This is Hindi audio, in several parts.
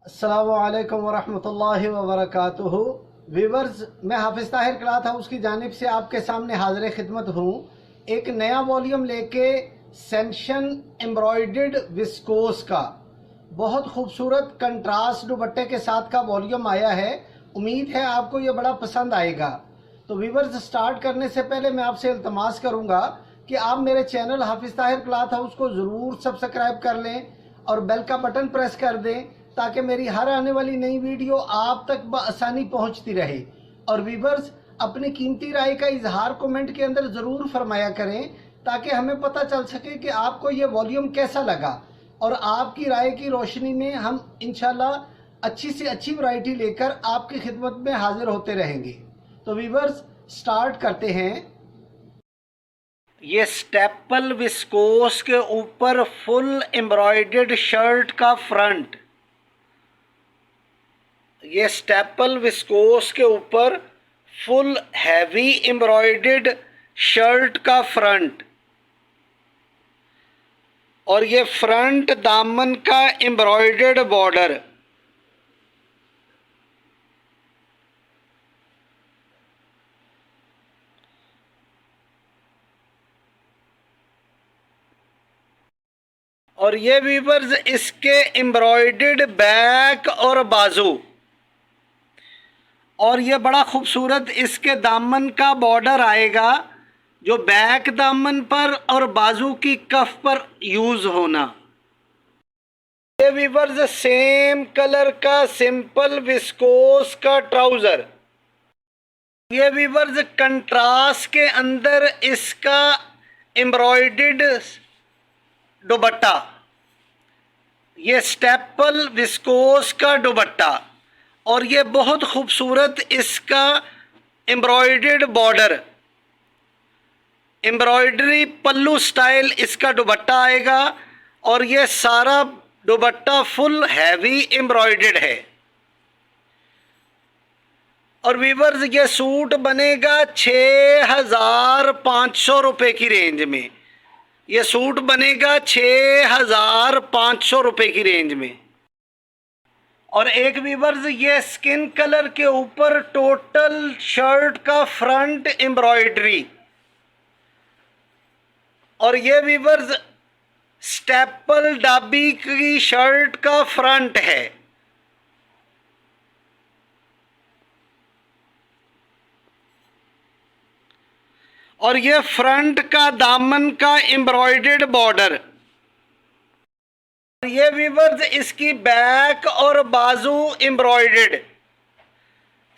अस्सलामुअलैकुम वरहमतुल्लाहि वबरकातुहू। वीवर्स, मैं हाफिज़ ताहिर क्लॉथ हाउस की जानिब से आपके सामने हाज़िर खिदमत हूँ एक नया वॉल्यूम लेके सेंशन एम्ब्रॉयडर्ड विस्कोस का बहुत खूबसूरत कंट्रास्ट दुपट्टे के साथ का वॉल्यूम आया है। उम्मीद है आपको ये बड़ा पसंद आएगा। तो वीवर्स, स्टार्ट करने से पहले मैं आपसे इल्तमास करूँगा कि आप मेरे चैनल हाफिज़ ताहिर क्लॉथ हाउस को ज़रूर सब्सक्राइब कर लें और बेल का बटन प्रेस कर दें ताकि मेरी हर आने वाली नई वीडियो आप तक बआसानी पहुंचती रहे। और व्यूवर्स, अपनी कीमती राय का इजहार कमेंट के अंदर ज़रूर फरमाया करें ताकि हमें पता चल सके कि आपको ये वॉल्यूम कैसा लगा, और आपकी राय की रोशनी में हम इंशाल्लाह अच्छी से अच्छी वैरायटी लेकर आपकी खिदमत में हाजिर होते रहेंगे। तो व्यूवर्स, स्टार्ट करते हैं। ये स्टेपल विस्कोस के ऊपर फुल एम्ब्रॉयडर्ड शर्ट का फ्रंट, ये स्टेपल विस्कोस के ऊपर फुल हैवी एम्ब्रॉयडर्ड शर्ट का फ्रंट, और ये फ्रंट दामन का एम्ब्रॉयडर्ड बॉर्डर। और ये वीवर्स इसके एम्ब्रॉयडर्ड बैक और बाजू, और ये बड़ा खूबसूरत इसके दामन का बॉर्डर आएगा जो बैक दामन पर और बाजू की कफ पर यूज होना। ये वीवर्स सेम कलर का सिंपल विस्कोस का ट्राउजर। ये वीवर्स कंट्रास्ट के अंदर इसका एम्ब्रॉयडर्ड दुपट्टा, ये स्टेपल विस्कोस का दुपट्टा, और ये बहुत खूबसूरत इसका एम्ब्रॉयडर्ड बॉर्डर, एम्ब्रॉयडरी पल्लू स्टाइल इसका दुपट्टा आएगा, और ये सारा दुपट्टा फुल हैवी एम्ब्रॉयडर्ड है। और वीवर्स, ये सूट बनेगा 6,500 रुपये की रेंज में। ये सूट बनेगा 6,500 रुपये की रेंज में। और एक वीवर्स, ये स्किन कलर के ऊपर टोटल शर्ट का फ्रंट एम्ब्रॉयडरी, और ये वीवर्स स्टेपल डाबी की शर्ट का फ्रंट है। और ये फ्रंट का दामन का एम्ब्रॉयडर्ड बॉर्डर। ये वीवर्स इसकी बैक और बाजू एम्ब्रॉयडर्ड,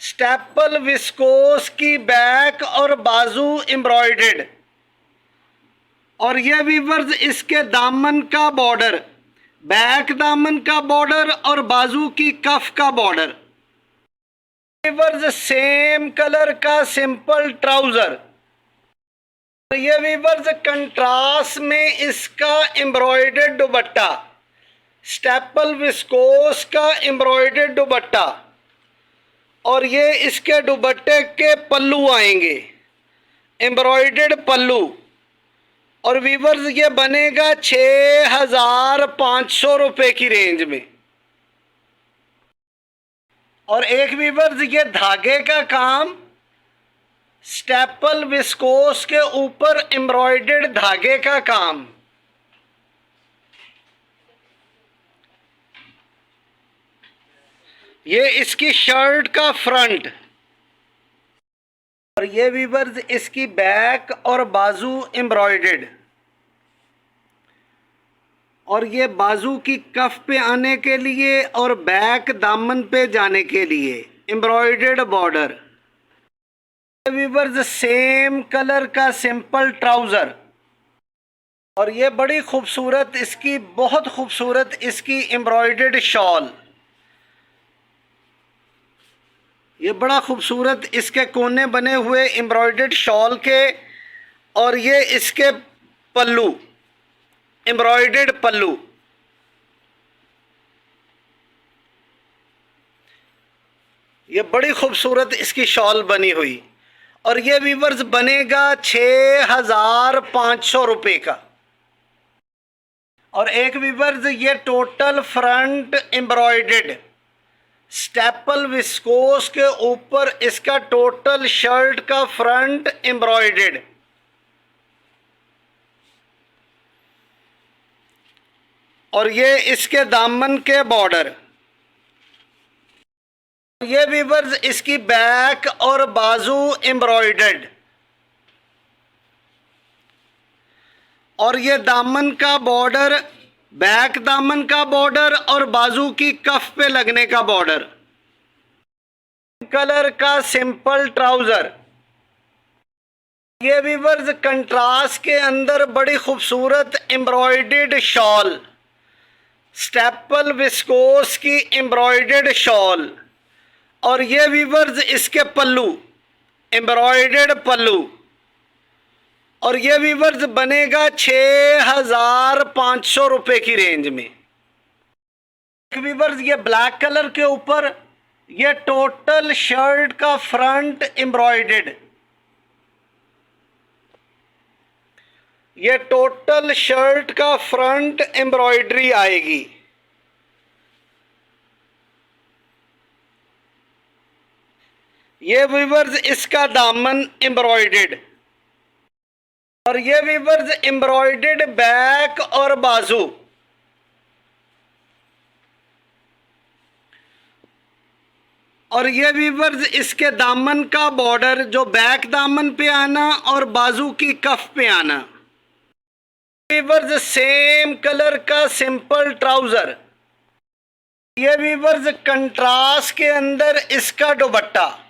स्टेपल विस्कोस की बैक और बाजू एम्ब्रॉयडर्ड, और ये वीवर्स इसके दामन का बॉर्डर, बैक दामन का बॉर्डर और बाजू की कफ का बॉर्डर। वीवर्स सेम कलर का सिंपल ट्राउजर। ये वीवर्स कंट्रास्ट में इसका एम्ब्रॉयडर्ड दुपट्टा, स्टेपल विस्कोस का एम्ब्रॉयडर्ड दुपट्टा, और ये इसके दुपट्टे के पल्लू आएंगे, एम्ब्रॉयडर्ड पल्लू। और वीवर्स ये बनेगा 6,500 रुपये की रेंज में। और एक वीवर्स, ये धागे का काम, स्टेपल विस्कोस के ऊपर एम्ब्रॉयडर्ड धागे का काम, ये इसकी शर्ट का फ्रंट, और ये वीवर्स इसकी बैक और बाजू एम्ब्रॉयडर्ड, और ये बाजू की कफ पे आने के लिए और बैक दामन पे जाने के लिए embroidered border. Weavers same colour का सिंपल ट्राउजर, और ये बड़ी खूबसूरत इसकी, बहुत खूबसूरत इसकी एम्ब्रॉयडर्ड शॉल। ये बड़ा खूबसूरत इसके कोने बने हुए एम्ब्रॉयडर्ड शॉल के, और ये इसके पल्लू, एम्ब्रॉयडर्ड पल्लू। ये बड़ी खूबसूरत इसकी शॉल बनी हुई, और ये वीवर्स बनेगा 6,500 रुपये का। और एक वीवर्स ये total front embroidered staple viscose के ऊपर इसका टोटल शर्ट का फ्रंट एम्ब्रॉयडेड। और ये इसके दामन के बॉर्डर। ये वीवर्स इसकी बैक और बाजू एम्ब्रॉयडेड। और ये दामन का बॉर्डर, बैक दामन का बॉर्डर और बाजू की कफ पे लगने का बॉर्डर। कलर का सिंपल ट्राउजर। ये वीवर्स कंट्रास्ट के अंदर बड़ी खूबसूरत एम्ब्रॉयडेड शॉल, स्टेपल विस्कोस की एम्ब्रॉयडेड शॉल। और ये वीवर्स इसके पल्लू, एम्ब्रॉयडेड पल्लू। और ये वीवर्स बनेगा 6,500 रुपये की रेंज में। वीवर्स ये ब्लैक कलर के ऊपर ये टोटल शर्ट का फ्रंट एम्ब्रॉयडेड। ये टोटल शर्ट का फ्रंट एम्ब्रॉयडरी आएगी। ये वीवर्स इसका दामन एम्ब्रॉयडेड। और ये वीवर्स एम्ब्रॉयडेड बैक और बाजू। और ये वीवर्स इसके दामन का बॉर्डर, जो बैक दामन पे आना और बाजू की कफ पे आना। वीवर्स सेम कलर का सिंपल ट्राउजर। ये वीवर्स कंट्रास्ट के अंदर इसका दुपट्टा,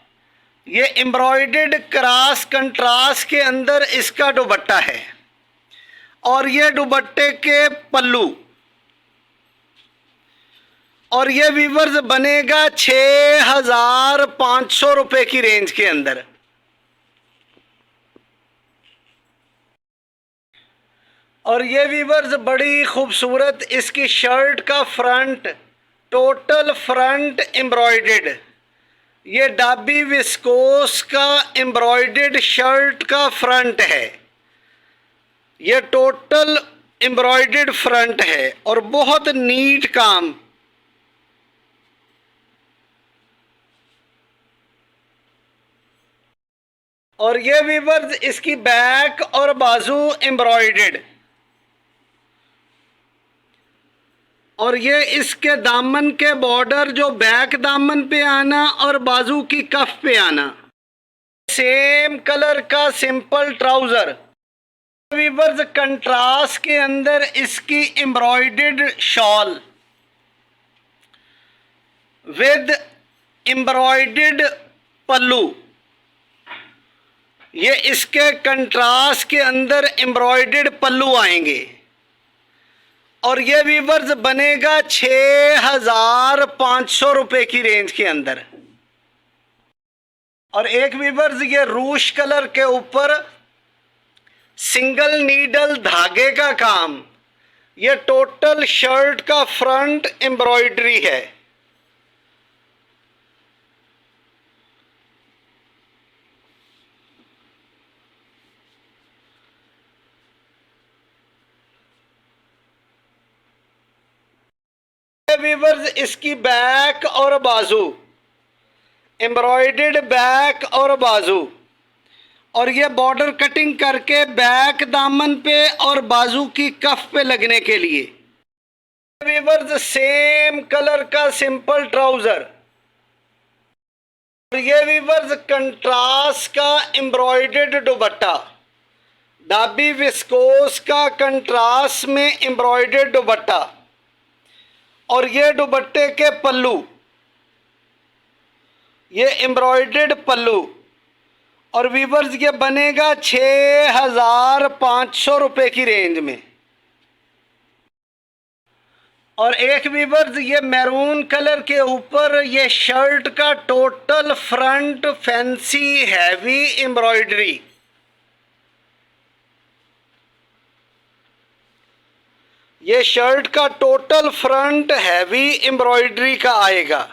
ये एम्ब्रॉयडेड क्रॉस कंट्रास्ट के अंदर इसका दुपट्टा है। और ये दुपट्टे के पल्लू। और ये वीवर्स बनेगा 6,500 रुपये की रेंज के अंदर। और ये वीवर्स बड़ी खूबसूरत इसकी शर्ट का फ्रंट, टोटल फ्रंट एम्ब्रॉयडेड। ये डाबी विस्कोस का एम्ब्रॉयडेड शर्ट का फ्रंट है। ये टोटल एम्ब्रॉयडेड फ्रंट है और बहुत नीट काम। और ये वीवर्स इसकी बैक और बाजू एम्ब्रॉयडेड। और ये इसके दामन के बॉर्डर, जो बैक दामन पे आना और बाजू की कफ पे आना। सेम कलर का सिंपल ट्राउजर। वीवर्स कंट्रास्ट के अंदर इसकी एम्ब्रॉयडेड शॉल विद एम्ब्रॉयडेड पल्लू। ये इसके कंट्रास्ट के अंदर एम्ब्रॉयडेड पल्लू आएंगे। और ये वीवर्स बनेगा 6,500 रुपये की रेंज के अंदर। और एक वीवर्स ये रूश कलर के ऊपर सिंगल नीडल धागे का काम। ये टोटल शर्ट का फ्रंट एम्ब्रॉयडरी है। वीवर्स इसकी बैक और बाजू, एम्ब्रॉयडेड बैक और बाजू। और ये बॉर्डर कटिंग करके बैक दामन पे और बाजू की कफ पे लगने के लिए। वीवर्स सेम कलर का सिंपल ट्राउजर। और ये वीवर्स कंट्रास्ट का एम्ब्रॉयडेड दुपट्टा, डाबी विस्कोस का कंट्रास्ट में एम्ब्रॉयडेड दुपट्टा। और ये दुपट्टे के पल्लू, ये एम्ब्रॉयडेड पल्लू। और वीवर्स ये बनेगा 6,500 रुपये की रेंज में। और एक वीवर्स ये मैरून कलर के ऊपर ये शर्ट का total front fancy heavy embroidery. ये शर्ट का टोटल फ्रंट हैवी एम्ब्रॉयडरी का आएगा।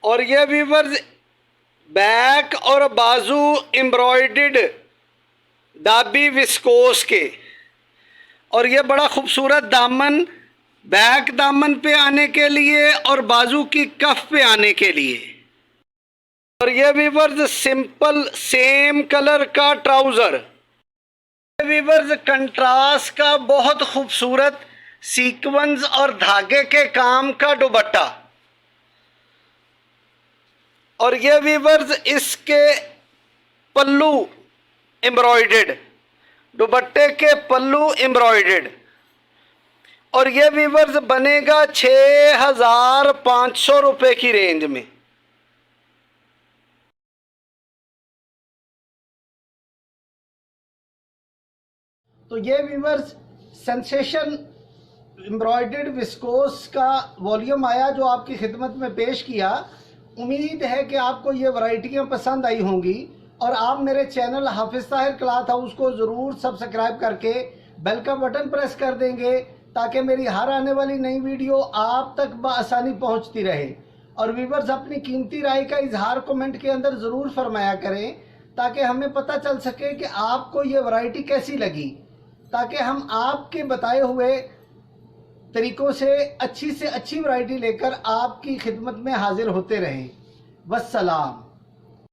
और ये वीवर्स बैक और बाजू एम्ब्रॉयडेड डाबी विस्कोस के। और ये बड़ा खूबसूरत दामन बैक दामन पे आने के लिए और बाजू की कफ पे आने के लिए। और ये वीवर्स सिंपल सेम कलर का ट्राउजर, वीवर्स कंट्रास्ट का बहुत खूबसूरत सीक्वेंस और धागे के काम का दुपट्टा। और ये वीवर्स इसके पल्लू एम्ब्रॉयडर्ड, दुपट्टे के पल्लू एम्ब्रॉयडर्ड। और ये वीवर्स बनेगा 6500 रुपये की रेंज में। तो ये वीवर्स सेंसेशन एम्ब्रॉयडर्ड विस्कोस का वॉल्यूम आया जो आपकी खिदमत में पेश किया। उम्मीद है कि आपको ये वैरायटियाँ पसंद आई होंगी और आप मेरे चैनल हाफिज ताहिर क्लॉथ हाउस को ज़रूर सब्सक्राइब करके बेल का बटन प्रेस कर देंगे ताकि मेरी हर आने वाली नई वीडियो आप तक बआसानी पहुंचती रहे। और वीवर्स अपनी कीमती राय का इजहार कमेंट के अंदर ज़रूर फरमाया करें ताकि हमें पता चल सके कि आपको ये वैरायटी कैसी लगी, ताकि हम आपके बताए हुए तरीकों से अच्छी वैरायटी लेकर आपकी खिदमत में हाजिर होते रहें। वस्सलाम।